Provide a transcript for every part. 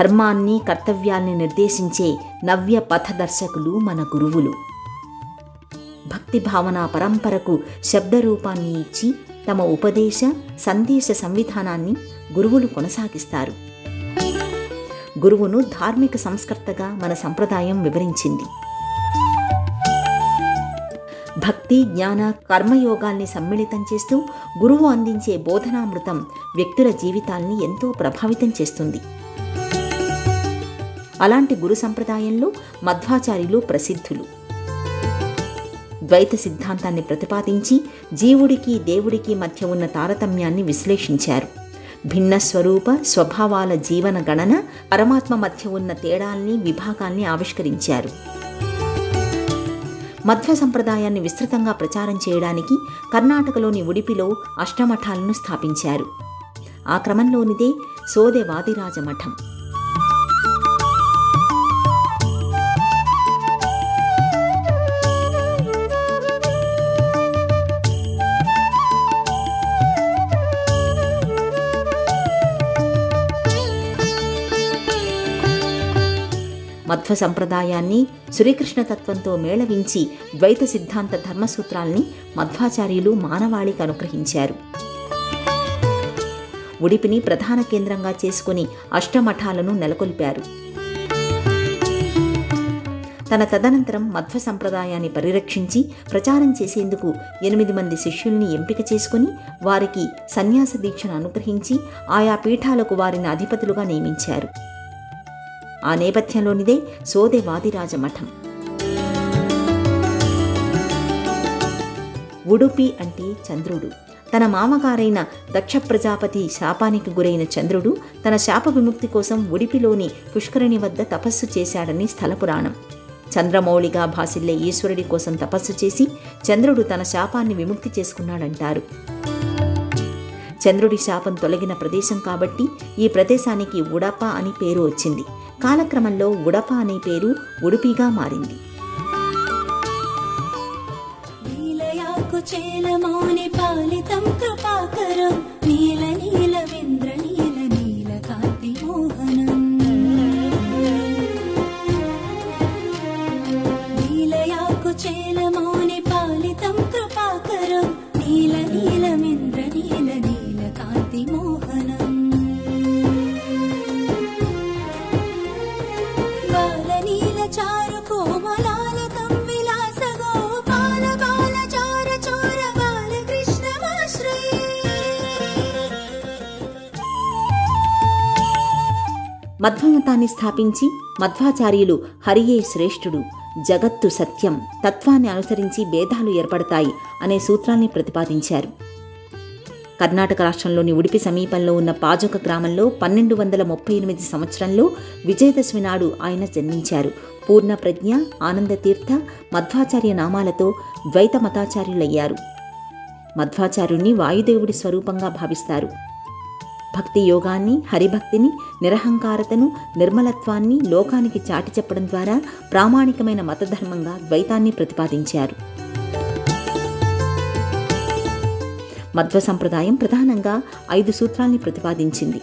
ధర్మాన్ని కర్తవ్యాల్ని నిర్దేశించే నవ్య పథదర్శకులు మన గురువులు. భక్తి భావనా పరంపరకు శబ్దరూపాన్ని ఇచ్చి తమ ఉపదేశ సందేశ సంవిధానాన్ని గురువులు కొనసాగిస్తారు. గురువును ధార్మిక సంస్కర్తగా మన సంప్రదాయం వివరించింది. భక్తి జ్ఞాన కర్మయోగాల్ని సమ్మిళితం చేస్తూ గురువు అందించే బోధనామృతం వ్యక్తుల జీవితాల్ని ఎంతో ప్రభావితం చేస్తుంది. అలాంటి గురు సంప్రదాయంలో మధ్వాచార్యులు ప్రసిద్ధులు. ద్వైత సిద్ధాంతాన్ని ప్రతిపాదించి జీవుడికి దేవుడికి మధ్య ఉన్న తారతమ్యాన్ని విశ్లేషించారు. భిన్న స్వరూప స్వభావాల జీవన గణన, పరమాత్మ మధ్య ఉన్న తేడాల్ని విభాగాల్ని ఆవిష్కరించారు. మధ్వ సంప్రదాయాన్ని విస్తృతంగా ప్రచారం చేయడానికి కర్ణాటకలోని ఉడిపిలో అష్టమఠాలను స్థాపించారు. ఆ క్రమంలోనిదే సోదె వాదిరాజ మఠం. మధ్వ సంప్రదాయాన్ని శ్రీకృష్ణ తత్వంతో మేళవించి ద్వైత సిద్ధాంత ధర్మసూత్రాల్ని మధ్వాచార్యులు మానవాళికి అనుగ్రహించారు. ఉడిపిని ప్రధాన కేంద్రంగా చేసుకుని అష్టమఠాలను నెలకొల్పారు. తన తదనంతరం మధ్వ సంప్రదాయాన్ని పరిరక్షించి ప్రచారం చేసేందుకు 8 మంది శిష్యుల్ని ఎంపిక చేసుకుని వారికి సన్యాస దీక్షను అనుగ్రహించి ఆయా పీఠాలకు వారిని అధిపతులుగా నియమించారు. ఆ నేపథ్యంలోనిదే సోదె వాదిరాజ మఠం. ఉడుపి అంటే చంద్రుడు. తన మామగారైన దక్ష ప్రజాపతి శాపానికి గురైన చంద్రుడు తన శాప విముక్తి కోసం ఉడిపిలోని పుష్కరిణి వద్ద తపస్సు చేశాడని స్థల పురాణం. చంద్రమౌళిగా భాసిల్లే ఈశ్వరుడి కోసం తపస్సు చేసి చంద్రుడు తన శాపాన్ని విముక్తి చేసుకున్నాడంటారు. చంద్రుడి శాపం తొలగిన ప్రదేశం కాబట్టి ఈ ప్రదేశానికి ఉడప అని పేరు వచ్చింది. కాలక్రమంలో ఉడప అనే పేరు ఉడుపిగా మారింది. మధ్వమతాన్ని స్థాపించి మధ్వాచార్యులు హరియే శ్రేష్ఠుడు, జగత్తు సత్యం, తత్వాన్ని అనుసరించి భేదాలు ఏర్పడతాయి అనే సూత్రాన్ని ప్రతిపాదించారు. కర్ణాటక రాష్ట్రంలోని ఉడిపి సమీపంలో ఉన్న పాజొక గ్రామంలో 1238 సంవత్సరంలో విజయదశమి నాడు ఆయన జన్మించారు. పూర్ణ ప్రజ్ఞ, ఆనందతీర్థ, మధ్వాచార్య నామాలతో ద్వైత మతాచార్యులయ్యారు. మధ్వాచార్యుణ్ణి వాయుదేవుడి స్వరూపంగా భావిస్తారు. భక్తి యోగాన్ని, హరిభక్తిని, నిరహంకారతను, నిర్మలత్వాన్ని లోకానికి చాటి చెప్పడం ద్వారా ప్రామాణికమైన మతధర్మంగా ద్వైతాన్ని ప్రతిపాదించారు. మధ్వ సంప్రదాయం ప్రధానంగా 5 సూత్రాల్ని ప్రతిపాదించింది.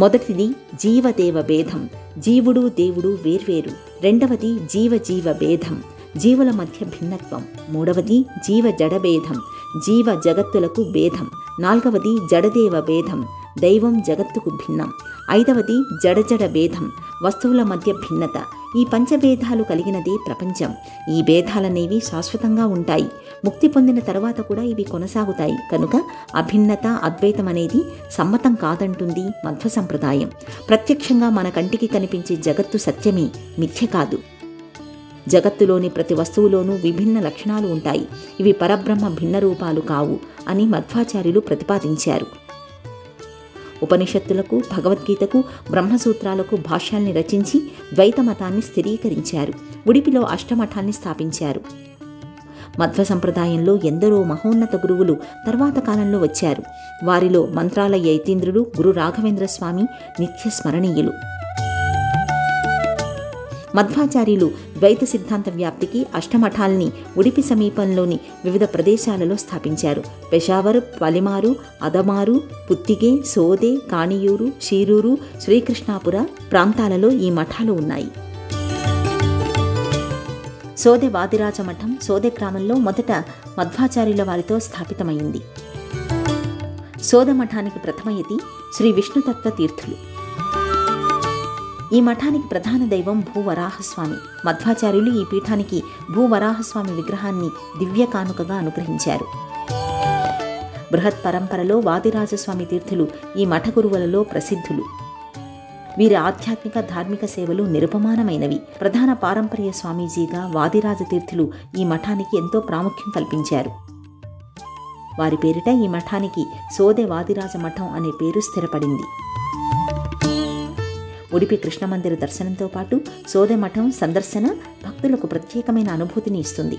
మొదటిది జీవదేవ భేదం, జీవుడు దేవుడు వేర్వేరు. రెండవది జీవ భేదం, జీవుల మధ్య భిన్నత్వం. మూడవది జీవ జడభేదం, జీవ జగత్తులకు భేదం. నాలుగవది జడదేవ భేదం, దైవం జగత్తుకు భిన్నం. ఐదవది జడజడ భేదం, వస్తువుల మధ్య భిన్నత. ఈ పంచభేదాలు కలిగినదే ప్రపంచం. ఈ భేదాలనేవి శాశ్వతంగా ఉంటాయి. ముక్తి పొందిన తర్వాత కూడా ఇవి కొనసాగుతాయి. కనుక అభిన్నత, అద్వైతం అనేది సమ్మతం కాదంటుంది మధ్వ సంప్రదాయం. ప్రత్యక్షంగా మన కంటికి కనిపించే జగత్తు సత్యమే, మిథ్య కాదు. జగత్తులోని ప్రతి వస్తువులోనూ విభిన్న లక్షణాలు ఉంటాయి. ఇవి పరబ్రహ్మ భిన్న రూపాలు కావు అని మధ్వాచార్యులు ప్రతిపాదించారు. ఉపనిషత్తులకు, భగవద్గీతకు, బ్రహ్మసూత్రాలకు భాష్యాల్ని రచించి ద్వైత మతాన్ని స్థిరీకరించారు. ఉడిపిలో అష్టమఠాన్ని స్థాపించారు. మధ్వ సంప్రదాయంలో ఎందరో మహోన్నత గురువులు తర్వాత కాలంలో వచ్చారు. వారిలో మంత్రాలయ యతీంద్రుడు, గురు రాఘవేంద్ర స్వామి నిత్య స్మరణీయులు. మధ్వాచార్యులు ద్వైత సిద్ధాంత వ్యాప్తికి అష్టమఠాల్ని ఉడిపి సమీపంలోని వివిధ ప్రదేశాలలో స్థాపించారు. పెషావర్, పలిమారు, అదమారు, పుత్తిగే, సోదే, కాణియూరు, షీరూరు, శ్రీకృష్ణాపుర ప్రాంతాలలో ఈ మఠాలు ఉన్నాయి. సోదె వాదిరాజ మఠం సోదె గ్రామంలో మొదట మధ్వాచార్యుల వారితో స్థాపితమైంది. సోదె మఠానికి ప్రథమయతి శ్రీ విష్ణుతత్వ తీర్థులు. ఈ మఠానికి ప్రధాన దైవం భూవరాహస్వామి. మధ్వాచార్యులు ఈ పీఠానికి భూవరాహస్వామి విగ్రహాన్ని దివ్య కానుకగా అనుగ్రహించారు. బృహత్ పరంపరలో వాదిరాజస్వామి తీర్థులు ఈ మఠ గురువులలో ప్రసిద్ధులు. వీరి ఆధ్యాత్మిక ధార్మిక సేవలు నిరుపమానమైనవి. ప్రధాన పారంపర్య స్వామీజీగా వాదిరాజ తీర్థులు ఈ మఠానికి ఎంతో ప్రాముఖ్యం కల్పించారు. వారి పేరిట ఈ మఠానికి సోదె వాదిరాజ మఠం అనే పేరు స్థిరపడింది. ఉడిపి కృష్ణమందిర దర్శనంతో పాటు సోదె మఠం సందర్శన భక్తులకు ప్రత్యేకమైన అనుభూతిని ఇస్తుంది.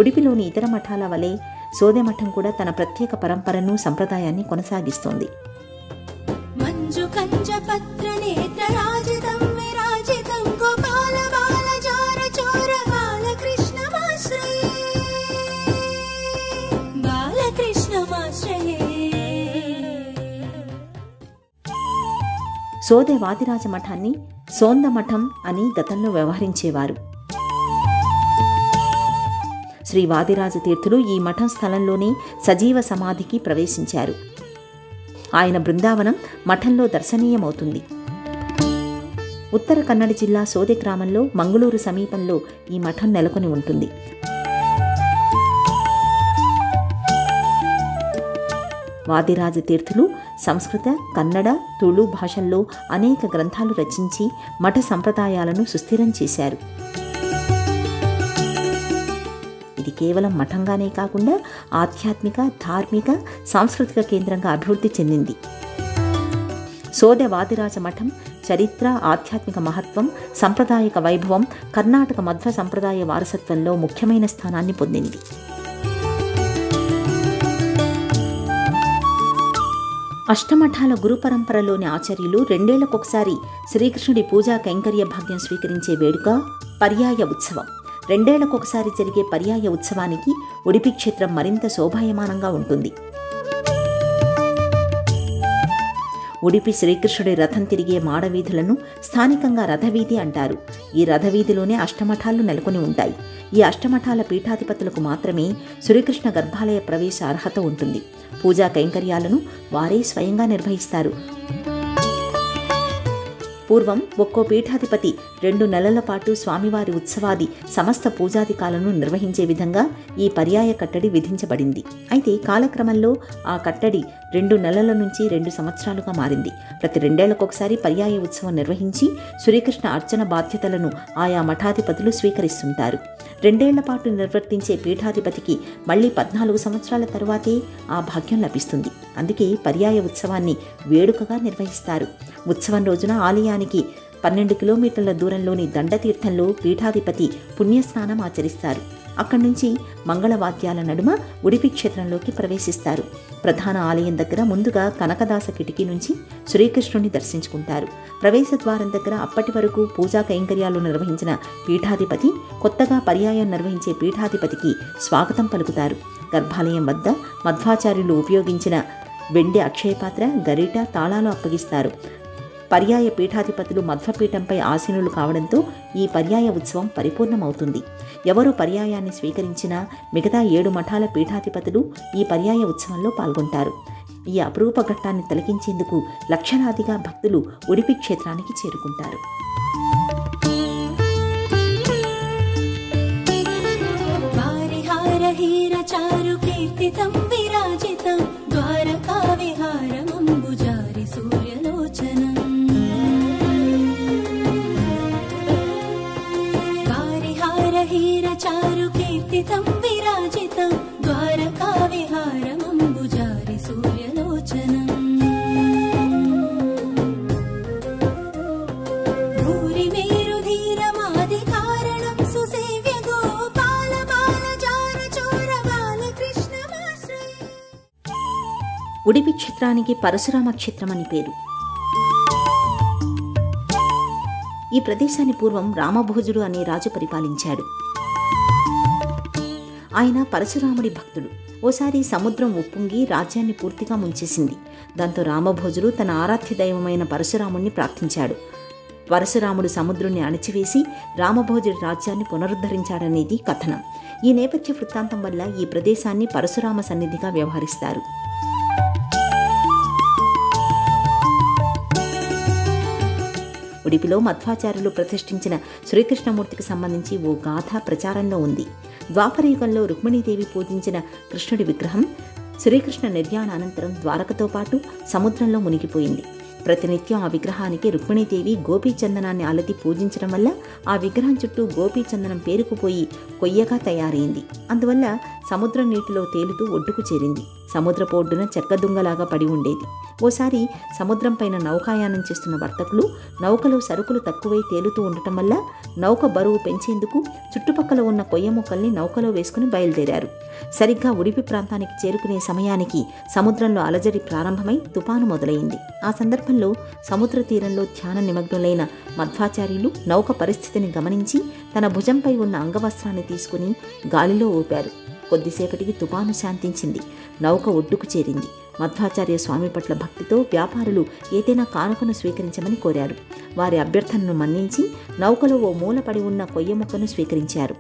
ఉడిపిలోని ఇతర మఠాల వలె సోదె మఠం కూడా తన ప్రత్యేక పరంపరను సంప్రదాయాన్ని కొనసాగిస్తోంది. సోదె వాదిరాజ మఠాన్ని సోంద మఠం అని గతంలో వ్యవహరించేవారు. శ్రీ వాదిరాజ తీర్థులు ఈ మఠం స్థలంలోనే సజీవ సమాధికి ప్రవేశించారు. ఆయన బృందావనం మఠంలో దర్శనీయమవుతుంది. ఉత్తర కన్నడ జిల్లా సోదె గ్రామంలో మంగళూరు సమీపంలో ఈ మఠం నెలకొని ఉంటుంది. వాదిరాజ తీర్థులు సంస్కృత, కన్నడ, తుళు భాషల్లో అనేక గ్రంథాలు రచించి మఠ సంప్రదాయాలను సుస్థిరం చేశారు. ఇది కేవలం మఠంగానే కాకుండా ఆధ్యాత్మిక, ధార్మిక, సాంస్కృతిక కేంద్రంగా అభివృద్ధి చెందింది. సోదె వాదిరాజ మఠం చరిత్ర, ఆధ్యాత్మిక మహత్వం, సంప్రదాయక వైభవం కర్ణాటక మధ్వ సంప్రదాయ వారసత్వంలో ముఖ్యమైన స్థానాన్ని పొందింది. అష్టమఠాల గురు పరంపరలోని ఆచార్యులు 2 ఏళ్లకొకసారి శ్రీకృష్ణుడి పూజా కైంకర్య భాగ్యం స్వీకరించే వేడుక పర్యాయ ఉత్సవం. 2 ఏళ్లకొకసారి జరిగే పర్యాయ ఉత్సవానికి ఉడిపి క్షేత్రం మరింత శోభాయమానంగా ఉంటుంది. ఉడిపి శ్రీకృష్ణుడి రథం తిరిగే మాడవీధులను స్థానికంగా రథవీధి అంటారు. ఈ రథవీధిలోనే అష్టమఠాలు నెలకొని ఉంటాయి. ఈ అష్టమఠాల పీఠాధిపతులకు మాత్రమే శ్రీకృష్ణ గర్భాలయ ప్రవేశ అర్హత ఉంటుంది. పూజా కైంకర్యాలను వారే స్వయంగా నిర్వహిస్తారు. పూర్వం ఒక్కో పీఠాధిపతి 2 నెలల పాటు స్వామివారి ఉత్సవాది సమస్త పూజాధికాలను నిర్వహించే విధంగా ఈ పర్యాయ కట్టడి విధించబడింది. అయితే కాలక్రమంలో ఆ కట్టడి 2 నెలల నుంచి 2 సంవత్సరాలుగా మారింది. ప్రతి 2 ఏళ్లకొకసారి పర్యాయ ఉత్సవం నిర్వహించి శ్రీకృష్ణ అర్చన బాధ్యతలను ఆయా మఠాధిపతులు స్వీకరిస్తుంటారు. 2 ఏళ్ల పాటు నిర్వర్తించే పీఠాధిపతికి మళ్లీ 14 సంవత్సరాల తరువాతే ఆ భాగ్యం లభిస్తుంది. అందుకే పర్యాయ ఉత్సవాన్ని వేడుకగా నిర్వహిస్తారు. ఉత్సవం రోజున ఆలయానికి 12 కిలోమీటర్ల దూరంలోని దండతీర్థంలో పీఠాధిపతి పుణ్యస్నానం ఆచరిస్తారు. అక్కడి నుంచి మంగళవాద్యాల నడుమ ఉడిపి క్షేత్రంలోకి ప్రవేశిస్తారు. ప్రధాన ఆలయం దగ్గర ముందుగా కనకదాస కిటికీ నుంచి శ్రీకృష్ణుని దర్శించుకుంటారు. ప్రవేశ ద్వారం దగ్గర అప్పటి వరకు పూజా కైంకర్యాలు నిర్వహించిన పీఠాధిపతి కొత్తగా పర్యాయం నిర్వహించే పీఠాధిపతికి స్వాగతం పలుకుతారు. గర్భాలయం వద్ద మధ్వాచార్యులు ఉపయోగించిన వెండి అక్షయపాత్ర, గరిట, తాళాలు అప్పగిస్తారు. పర్యాయ పీఠాధిపతులు మధ్వపీఠంపై ఆసీనులు కావడంతో ఈ పర్యాయ ఉత్సవం పరిపూర్ణమవుతుంది. ఎవరు పర్యాయాన్ని స్వీకరించినా మిగతా 7 మఠాల పీఠాధిపతులు ఈ పర్యాయ ఉత్సవంలో పాల్గొంటారు. ఈ అపురూప ఘట్టాన్ని తిలకించేందుకు లక్షలాదిగా భక్తులు ఉడిపి క్షేత్రానికి చేరుకుంటారు. ఉడిపి క్షేత్రానికి పరశురామ క్షేత్రం అని పేరు. ఈ ప్రదేశాన్ని పూర్వం రామభోజుడు అనే రాజు పరిపాలించాడు. ఆయన పరశురాముడి భక్తుడు. ఓసారి సముద్రం ఉప్పొంగి రాజ్యాన్ని పూర్తిగా ముంచేసింది. దాంతో రామభోజుడు తన ఆరాధ్య దైవమైన పరశురాముడిని ప్రార్థించాడు. పరశురాముడు సముద్రుణ్ణి అణిచివేసి రామభోజుడి రాజ్యాన్ని పునరుద్ధరించాడనేది కథనం. ఈ నేపథ్య వృత్తాంతం వల్ల ఈ ప్రదేశాన్ని పరశురామ సన్నిధిగా వ్యవహరిస్తారు. ఉడిపిలో మధ్వాచార్యులు ప్రతిష్ఠించిన శ్రీకృష్ణమూర్తికి సంబంధించి ఓ గాథ ప్రచారంలో ఉంది. ద్వాపరయుగంలో రుక్మిణీదేవి పూజించిన కృష్ణుడి విగ్రహం శ్రీకృష్ణ నిర్యాణ అనంతరం ద్వారకతో పాటు సముద్రంలో మునిగిపోయింది. ప్రతినిత్యం ఆ విగ్రహానికి రుక్మిణీదేవి గోపీచందనాన్ని అలతి పూజించడం వల్ల ఆ విగ్రహం చుట్టూ గోపీచందనం పేరుకుపోయి కొయ్యగా తయారైంది. అందువల్ల సముద్రం నీటిలో తేలుతూ ఒడ్డుకు చేరింది. సముద్రపు ఒడ్డున చెక్కదుంగలాగా పడి ఉండేది. ఓసారి సముద్రం పైన నౌకాయానం చేస్తున్న వర్తకులు నౌకలో సరుకులు తక్కువై తేలుతూ ఉండటం వల్ల నౌక బరువు పెంచేందుకు చుట్టుపక్కల ఉన్న కొయ్య ముక్కల్ని నౌకలో వేసుకుని బయలుదేరారు. సరిగ్గా ఉడిపి ప్రాంతానికి చేరుకునే సమయానికి సముద్రంలో అలజడి ప్రారంభమై తుపాను మొదలైంది. ఆ సందర్భంలో సముద్ర తీరంలో ధ్యాన నిమగ్నులైన మధ్వాచార్యులు నౌక పరిస్థితిని గమనించి తన భుజంపై ఉన్న అంగవస్త్రాన్ని తీసుకుని గాలిలో ఊపారు. కొద్దిసేపటికి తుపాను శాంతించింది. నౌక ఒడ్డుకు చేరింది. మధ్వాచార్య స్వామి పట్ల భక్తితో వ్యాపారులు ఏదైనా కానుకను స్వీకరించమని కోరారు. వారి అభ్యర్థనను మన్నించి నౌకలో ఓ మూల పడి ఉన్న కొయ్య ముక్కను స్వీకరించారు.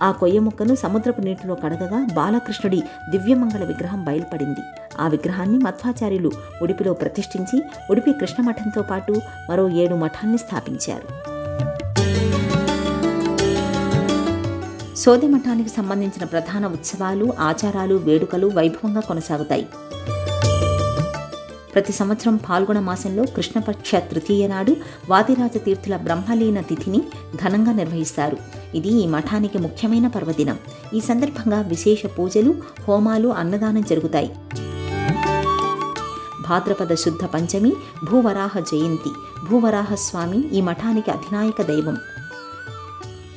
ఆ కొయ్య ముక్కను సముద్రపు నీటిలో కడగగా బాలకృష్ణుడి దివ్యమంగళ విగ్రహం బయలుపడింది. ఆ విగ్రహాన్ని మధ్వాచార్యులు ఉడిపిలో ప్రతిష్ఠించి ఉడిపి కృష్ణమఠంతో పాటు మరో 7 మఠాల్ని స్థాపించారు. సోదె మఠానికి సంబంధించిన ప్రధాన ఉత్సవాలు, ఆచారాలు, వేడుకలు వైభవంగా కొనసాగుతాయి. ప్రతి సంవత్సరం పాల్గొన మాసంలో కృష్ణపక్ష తృతీయ నాడు వాదిరాజ తీర్థుల బ్రహ్మలీన తిథిని ఘనంగా నిర్వహిస్తారు. ఇది ఈ మఠానికి ముఖ్యమైన పర్వదినం. ఈ సందర్భంగా విశేష పూజలు, హోమాలు, అన్నదానం జరుగుతాయి. భాద్రపద శుద్ధ పంచమి భూవరాహ జయంతి. భూవరాహస్వామి ఈ మఠానికి అధినాయక దైవం.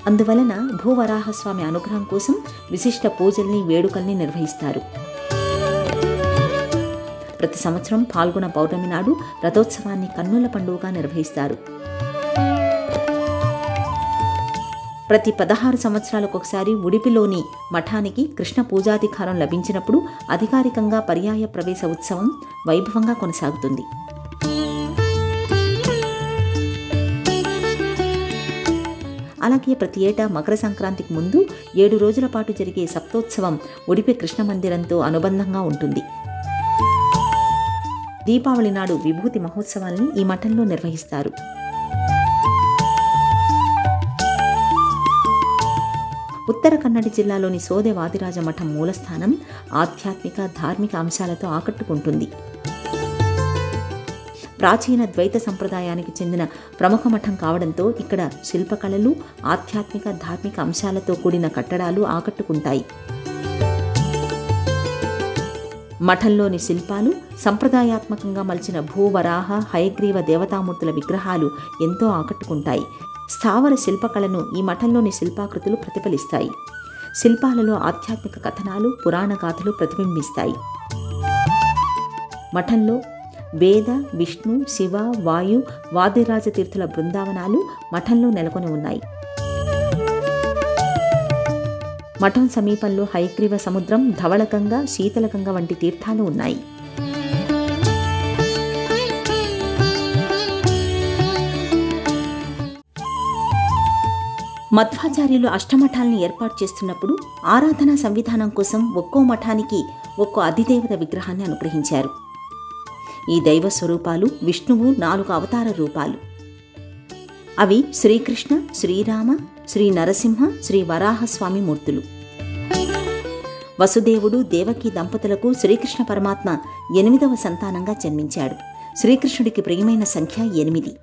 అందువలన భూవరాహస్వామి అనుగ్రహం కోసం విశిష్ట పూజల్ని, వేడుకల్ని నిర్వహిస్తారు. ప్రతి సంవత్సరం పాల్గొన పౌర్ణమి నాడు రథోత్సవాన్ని కన్నుల పండుగగా నిర్వహిస్తారు. ప్రతి 16 సంవత్సరాలకు ఒకసారి ఉడిపిలోని మఠానికి కృష్ణ పూజాధికారం లభించినప్పుడు అధికారికంగా పర్యాయ ప్రవేశ ఉత్సవం వైభవంగా కొనసాగుతుంది. అలాగే ప్రతి ఏటా మకర సంక్రాంతికి ముందు 7 రోజుల పాటు జరిగే సప్తోత్సవం ఉడిపి కృష్ణ మందిరంతో అనుబంధంగా ఉంటుంది. దీపావళి నాడు విభూతి మహోత్సవాల్ని ఈ మఠంలో నిర్వహిస్తారు. ఉత్తర కన్నడ జిల్లాలోని సోదె వాదిరాజ మఠం మూలస్థానం ఆధ్యాత్మిక, ధార్మిక అంశాలతో ఆకట్టుకుంటుంది. ప్రాచీన ద్వైత సంప్రదాయానికి చెందిన ప్రముఖ మఠం కావడంతో ఇక్కడ శిల్పకళలు, ఆధ్యాత్మిక, ధార్మిక అంశాలతో కూడిన కట్టడాలు ఆకట్టుకుంటాయి. మఠంలోని శిల్పాలు, సంప్రదాయాత్మకంగా మలిచిన భూవరాహ, హయగ్రీవ దేవతామూర్తుల విగ్రహాలు ఎంతో ఆకట్టుకుంటాయి. స్థావర శిల్పకళను ఈ మఠంలోని శిల్పాకృతులు ప్రతిఫలిస్తాయి. శిల్పాలలో ఆధ్యాత్మిక కథనాలు, పురాణ గాథలు ప్రతిబింబిస్తాయి. మఠంలో వేద, విష్ణు, శివ, వాయు, వాదిరాజ తీర్థుల బృందావనాలు మఠంలో నెలకొని ఉన్నాయి. మఠం సమీపంలో హయగ్రీవ సముద్రం, ధవళగంగ, శీతలగంగ వంటి తీర్థాలు ఉన్నాయి. మధ్వాచార్యులు అష్టమఠాల్ని ఏర్పాటు చేస్తున్నప్పుడు ఆరాధనా సంవిధానం కోసం ఒక్కో మఠానికి ఒక్కో అధిదేవత విగ్రహాన్ని అనుగ్రహించారు. ఈ దైవ స్వరూపాలు విష్ణువు 4 అవతార రూపాలు. అవి శ్రీకృష్ణ, శ్రీరామ, శ్రీ నరసింహ, శ్రీ వరాహస్వామి మూర్తులు. వసుదేవుడు, దేవకి దంపతులకు శ్రీకృష్ణ పరమాత్మ 8వ సంతానంగా జన్మించాడు. శ్రీకృష్ణుడికి ప్రియమైన సంఖ్య 8.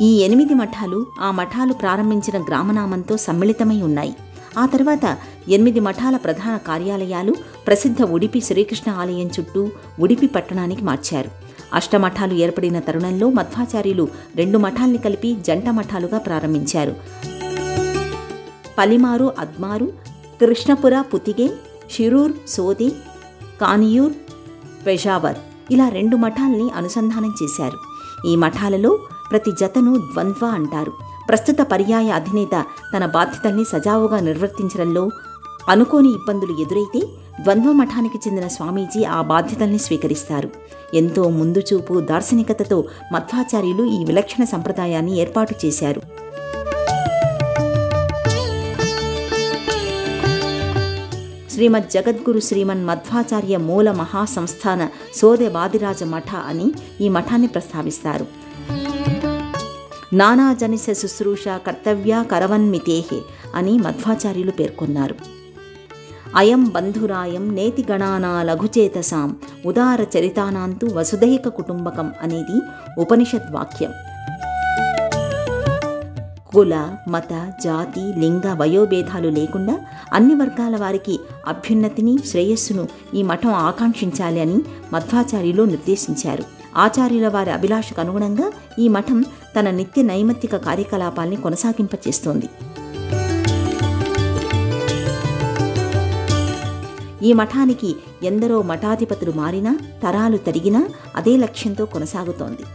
ఈ 8 మఠాలు ఆ మఠాలు ప్రారంభించిన గ్రామనామంతో సమ్మిళితమై ఉన్నాయి. ఆ తర్వాత 8 మఠాల ప్రధాన కార్యాలయాలు ప్రసిద్ధ ఉడిపి శ్రీకృష్ణ ఆలయం చుట్టూ ఉడిపి పట్టణానికి మార్చారు. అష్టమఠాలు ఏర్పడిన తరుణంలో మధ్వాచార్యులు 2 మఠాల్ని కలిపి జంట మఠాలుగా ప్రారంభించారు. పలిమారు, అద్మారు, కృష్ణపుర, పుతిగే, షిరూర్, సోదే, కానియూర్, పెషావర్ ఇలా 2 మఠాల్ని అనుసంధానం చేశారు. ఈ మఠాలలో ప్రతి జతను ద్వంద్వ అంటారు. ప్రస్తుత పర్యాయ అధినేత తన బాధ్యతల్ని సజావుగా నిర్వర్తించడంలో అనుకోని ఇబ్బందులు ఎదురైతే ద్వంద్వ మఠానికి చెందిన స్వామీజీ ఆ బాధ్యతల్ని స్వీకరిస్తారు. ఎంతో ముందు చూపు, దార్శనికతతో మధ్వాచార్యులు ఈ విలక్షణ సంప్రదాయాన్ని ఏర్పాటు చేశారు. శ్రీమద్ జగద్గురు శ్రీమన్ మధ్వాచార్య మూల మహాసంస్థాన సోదె వాదిరాజ మఠ అని ఈ మఠాన్ని ప్రస్తావిస్తారు. నానాజనిస శుశ్రూష కర్తవ్య కరవన్మితేహే అని మధ్వాచార్యులు పేర్కొన్నారు. అయం బంధురాయం నేతి గణానా లఘుచేతసాం ఉదార చరితానాంతు వసుదైక కుటుంబకం అనేది ఉపనిషద్ వాక్యం. కుల, మత, జాతి, లింగ, వయోభేదాలు లేకుండా అన్ని వర్గాల వారికి అభ్యున్నతిని, శ్రేయస్సును ఈ మఠం ఆకాంక్షించాలి అని మధ్వాచార్యులు నిర్దేశించారు. ఆచార్యుల వారి అభిలాషకు అనుగుణంగా ఈ మఠం తన నిత్య నైమిత్తిక కార్యకలాపాల్ని కొనసాగింపచేస్తోంది. ఈ మఠానికి ఎందరో మఠాధిపతులు మారినా, తరాలు తరిగినా అదే లక్ష్యంతో కొనసాగుతోంది.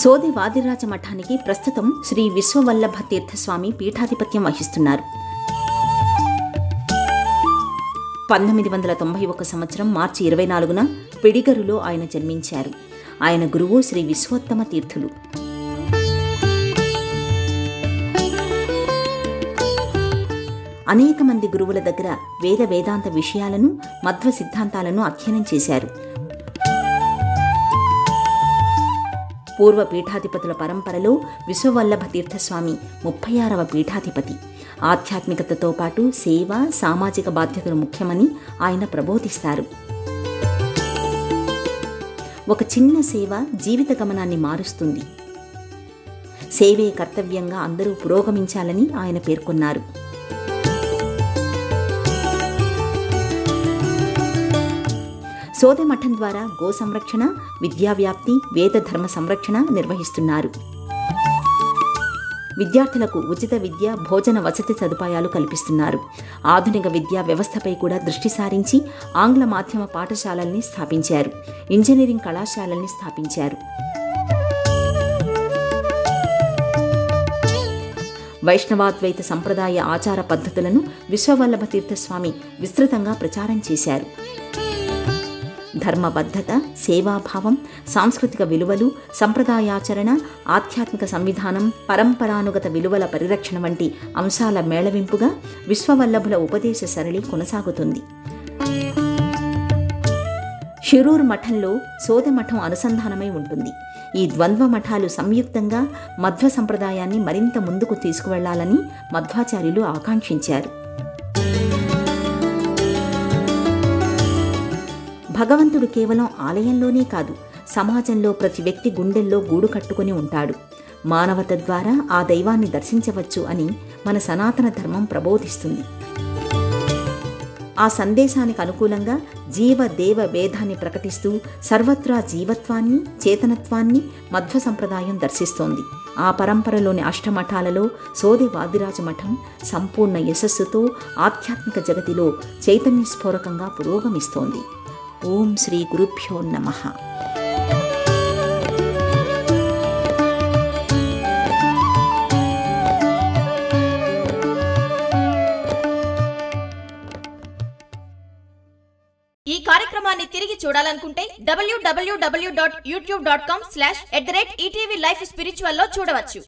సోదె వాదిరాజ మఠానికి ప్రస్తుతం శ్రీ విశ్వవల్లభ తీర్థస్వామి పీఠాధిపత్యం వహిస్తున్నారు. 1991 సంవత్సరం మార్చి 24న పిడిగరులో ఆయన జన్మించారు. ఆయన గురువు శ్రీ విశ్వోత్తమ తీర్థులు. అనేక మంది గురువుల దగ్గర వేదాంత విషయాలను, మధ్వ సిద్ధాంతాలను అధ్యయనం చేశారు. పూర్వ పీఠాధిపతుల పరంపరలో విశ్వవల్లభ తీర్థస్వామి 36వ పీఠాధిపతి. ఆధ్యాత్మికతతో పాటు సేవ, సామాజిక బాధ్యతలు ముఖ్యమని ఆయన ప్రబోధిస్తారు. ఒక చిన్న సేవ జీవిత గమనాన్ని మారుస్తుంది. సేవే కర్తవ్యంగా అందరూ పురోగమించాలని ఆయన పేర్కొన్నారు. సోదె మఠం ద్వారా గో సంరక్షణ, విద్యావ్యాప్తి, వేద ధర్మ సంరక్షణ నిర్వహిస్తున్నారు. విద్యార్థులకు ఉచిత విద్య, భోజన వసతి సదుపాయాలు కల్పిస్తున్నారు. ఆధునిక విద్యా వ్యవస్థపై కూడా దృష్టి సారించి ఆంగ్ల మాధ్యమ పాఠశాలల్ని స్థాపించారు. ఇంజనీరింగ్ కళాశాలల్ని స్థాపించారు. వైష్ణవాద్వైత సంప్రదాయ ఆచార పద్ధతులను విశ్వవల్లభ తీర్థస్వామి విస్తృతంగా ప్రచారం చేశారు. ధర్మబద్ధత, సేవాభావం, సాంస్కృతిక విలువలు, సంప్రదాయాచరణ, ఆధ్యాత్మిక సంవిధానం, పరంపరానుగత విలువల పరిరక్షణ వంటి అంశాల మేళవింపుగా విశ్వవల్లభుల ఉపదేశ సరళి కొనసాగుతుంది. షిరూర్ మఠంలో సోదె మఠం అనుసంధానమై ఉంటుంది. ఈ ద్వంద్వ మఠాలు సంయుక్తంగా మధ్వ సంప్రదాయాన్ని మరింత ముందుకు తీసుకువెళ్లాలని మధ్వాచార్యులు ఆకాంక్షించారు. భగవంతుడు కేవలం ఆలయంలోనే కాదు, సమాజంలో ప్రతి వ్యక్తి గుండెల్లో గూడు కట్టుకుని ఉంటాడు. మానవత ద్వారా ఆ దైవాన్ని దర్శించవచ్చు అని మన సనాతన ధర్మం ప్రబోధిస్తుంది. ఆ సందేశానికి అనుకూలంగా జీవదేవ భేదాన్ని ప్రకటిస్తూ సర్వత్రా జీవత్వాన్ని, చేతనత్వాన్ని మధ్వ సంప్రదాయం దర్శిస్తోంది. ఆ పరంపరలోని అష్టమఠాలలో సోదె వాదిరాజ మఠం సంపూర్ణ యశస్సుతో ఆధ్యాత్మిక జగతిలో చైతన్యస్ఫోరకంగా పురోగమిస్తోంది. ఓం శ్రీ గురుభ్యో నమః. ఈ కార్యక్రమాన్ని తిరిగి చూడాలనుకుంటే www.youtube.com/ETV Life Spiritual లో చూడవచ్చు.